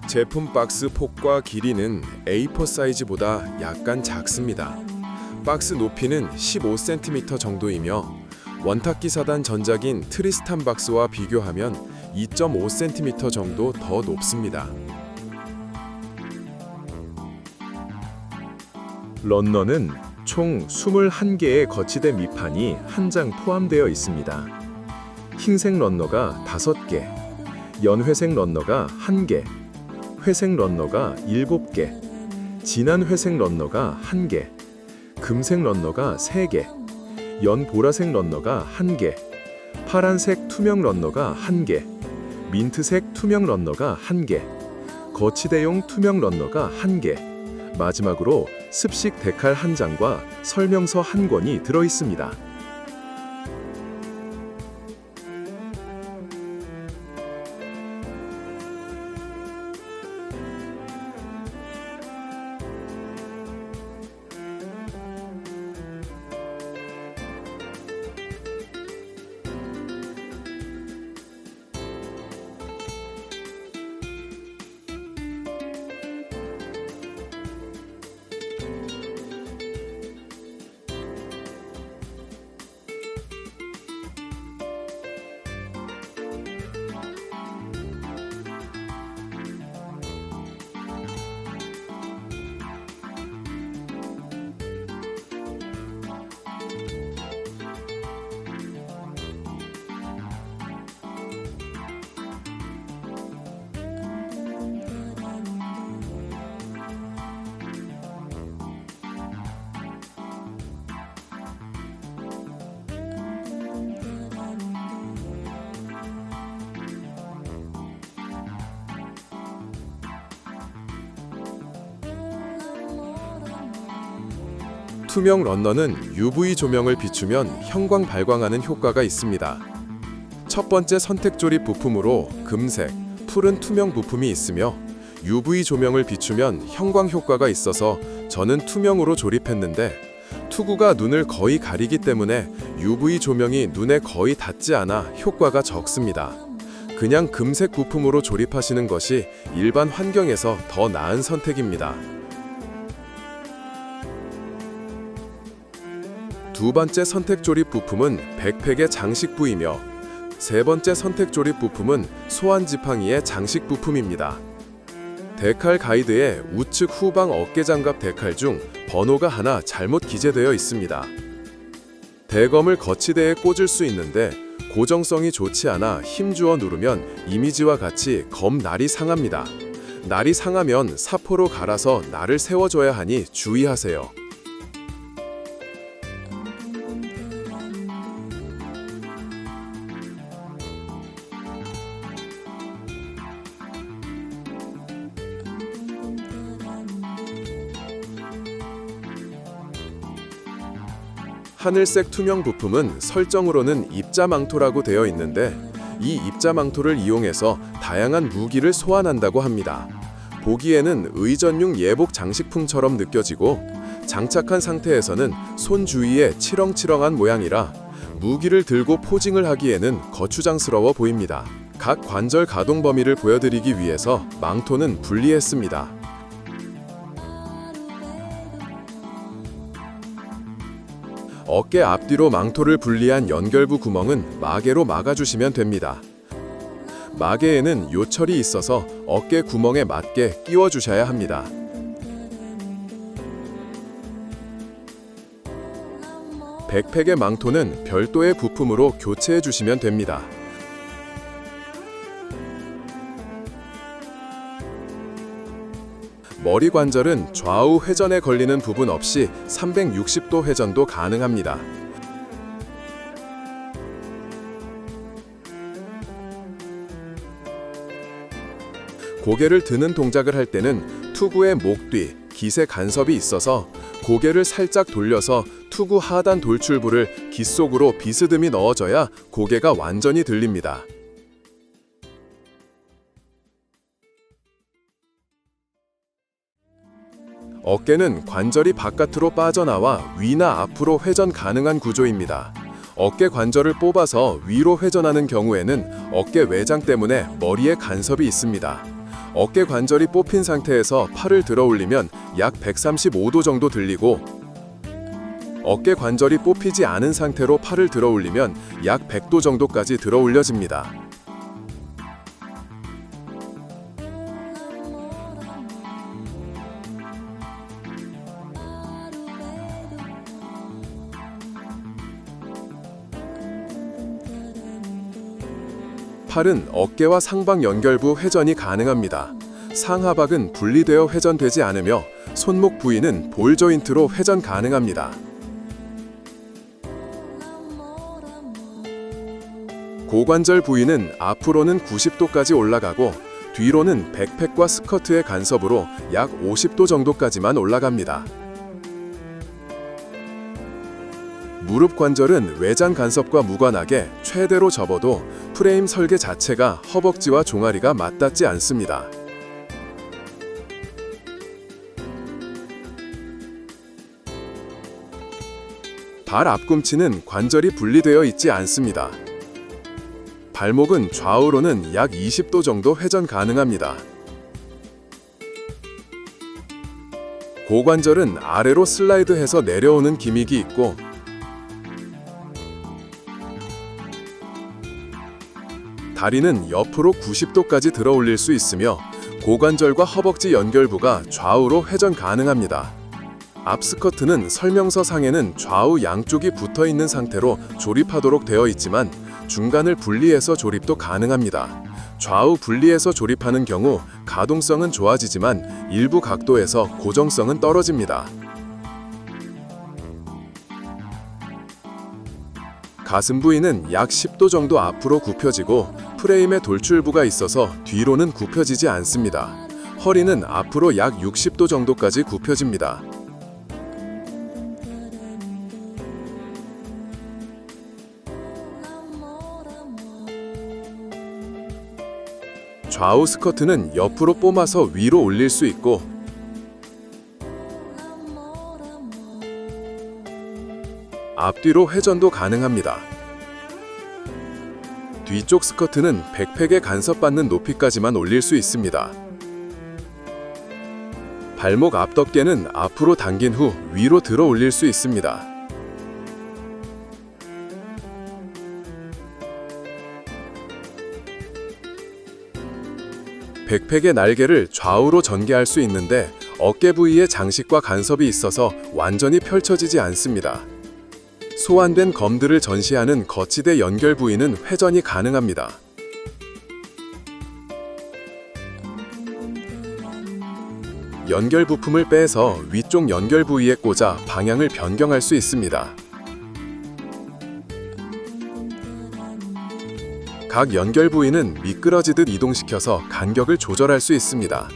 제품 박스 폭과 길이는 A4 사이즈보다 약간 작습니다. 박스 높이는 15cm 정도이며 원탁기 사단 전작인 트리스탄 박스와 비교하면 2.5cm 정도 더 높습니다. 런너는 총 21개의 거치대 밑판이 한 장 포함되어 있습니다. 흰색 런너가 5개, 연회색 런너가 1개, 회색 런너가 7개, 진한 회색 런너가 1개, 금색 런너가 3개, 연 보라색 런너가 1개, 파란색 투명 런너가 1개, 민트색 투명 런너가 1개, 거치대용 투명 런너가 1개, 마지막으로 습식 데칼 1장과 설명서 1권이 들어 있습니다. 투명 런너는 UV 조명을 비추면 형광 발광하는 효과가 있습니다. 첫 번째 선택 조립 부품으로 금색, 푸른 투명 부품이 있으며 UV 조명을 비추면 형광 효과가 있어서 저는 투명으로 조립했는데 투구가 눈을 거의 가리기 때문에 UV 조명이 눈에 거의 닿지 않아 효과가 적습니다. 그냥 금색 부품으로 조립하시는 것이 일반 환경에서 더 나은 선택입니다. 두 번째 선택 조립 부품은 백팩의 장식부이며 세 번째 선택 조립 부품은 소환 지팡이의 장식 부품입니다. 데칼 가이드에 우측 후방 어깨 장갑 데칼 중 번호가 하나 잘못 기재되어 있습니다. 대검을 거치대에 꽂을 수 있는데 고정성이 좋지 않아 힘주어 누르면 이미지와 같이 검 날이 상합니다. 날이 상하면 사포로 갈아서 날을 세워줘야 하니 주의하세요. 하늘색 투명 부품은 설정으로는 입자망토라고 되어 있는데 이 입자망토를 이용해서 다양한 무기를 소환한다고 합니다. 보기에는 의전용 예복 장식품처럼 느껴지고 장착한 상태에서는 손 주위에 치렁치렁한 모양이라 무기를 들고 포징을 하기에는 거추장스러워 보입니다. 각 관절 가동 범위를 보여드리기 위해서 망토는 분리했습니다. 어깨 앞뒤로 망토를 분리한 연결부 구멍은 마개로 막아주시면 됩니다. 마개에는 요철이 있어서 어깨 구멍에 맞게 끼워주셔야 합니다. 백팩의 망토는 별도의 부품으로 교체해 주시면 됩니다. 머리 관절은 좌우 회전에 걸리는 부분 없이 360도 회전도 가능합니다. 고개를 드는 동작을 할 때는 투구의 목 뒤, 깃에 간섭이 있어서 고개를 살짝 돌려서 투구 하단 돌출부를 깃 속으로 비스듬히 넣어줘야 고개가 완전히 들립니다. 어깨는 관절이 바깥으로 빠져나와 위나 앞으로 회전 가능한 구조입니다. 어깨 관절을 뽑아서 위로 회전하는 경우에는 어깨 외장 때문에 머리에 간섭이 있습니다. 어깨 관절이 뽑힌 상태에서 팔을 들어 올리면 약 135도 정도 들리고, 어깨 관절이 뽑히지 않은 상태로 팔을 들어 올리면 약 100도 정도까지 들어 올려집니다. 팔은 어깨와 상박 연결부 회전이 가능합니다. 상하박은 분리되어 회전되지 않으며 손목 부위는 볼 조인트로 회전 가능합니다. 고관절 부위는 앞으로는 90도까지 올라가고 뒤로는 백팩과 스커트의 간섭으로 약 50도 정도까지만 올라갑니다. 무릎 관절은 외장 간섭과 무관하게 최대로 접어도 프레임 설계 자체가 허벅지와 종아리가 맞닿지 않습니다. 발 앞꿈치는 관절이 분리되어 있지 않습니다. 발목은 좌우로는 약 20도 정도 회전 가능합니다. 고관절은 아래로 슬라이드해서 내려오는 기믹이 있고, 다리는 옆으로 90도까지 들어 올릴 수 있으며 고관절과 허벅지 연결부가 좌우로 회전 가능합니다. 앞스커트는 설명서 상에는 좌우 양쪽이 붙어 있는 상태로 조립하도록 되어 있지만 중간을 분리해서 조립도 가능합니다. 좌우 분리해서 조립하는 경우 가동성은 좋아지지만 일부 각도에서 고정성은 떨어집니다. 가슴 부위는 약 10도 정도 앞으로 굽혀지고 프레임에 돌출부가 있어서 뒤로는 굽혀지지 않습니다. 허리는 앞으로 약 60도 정도까지 굽혀집니다. 좌우 스커트는 옆으로 뽀마서 위로 올릴 수 있고, 앞뒤로 회전도 가능합니다. 뒤쪽 스커트는 백팩에 간섭받는 높이까지만 올릴 수 있습니다. 발목 앞덮개는 앞으로 당긴 후 위로 들어 올릴 수 있습니다. 백팩의 날개를 좌우로 전개할 수 있는데 어깨 부위에 장식과 간섭이 있어서 완전히 펼쳐지지 않습니다. 소환된 검들을 전시하는 거치대 연결 부위는 회전이 가능합니다. 연결 부품을 빼서 위쪽 연결 부위에 꽂아 방향을 변경할 수 있습니다. 각 연결 부위는 미끄러지듯 이동시켜서 간격을 조절할 수 있습니다.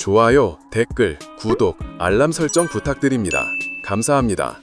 좋아요, 댓글, 구독, 알람 설정 부탁드립니다. 감사합니다.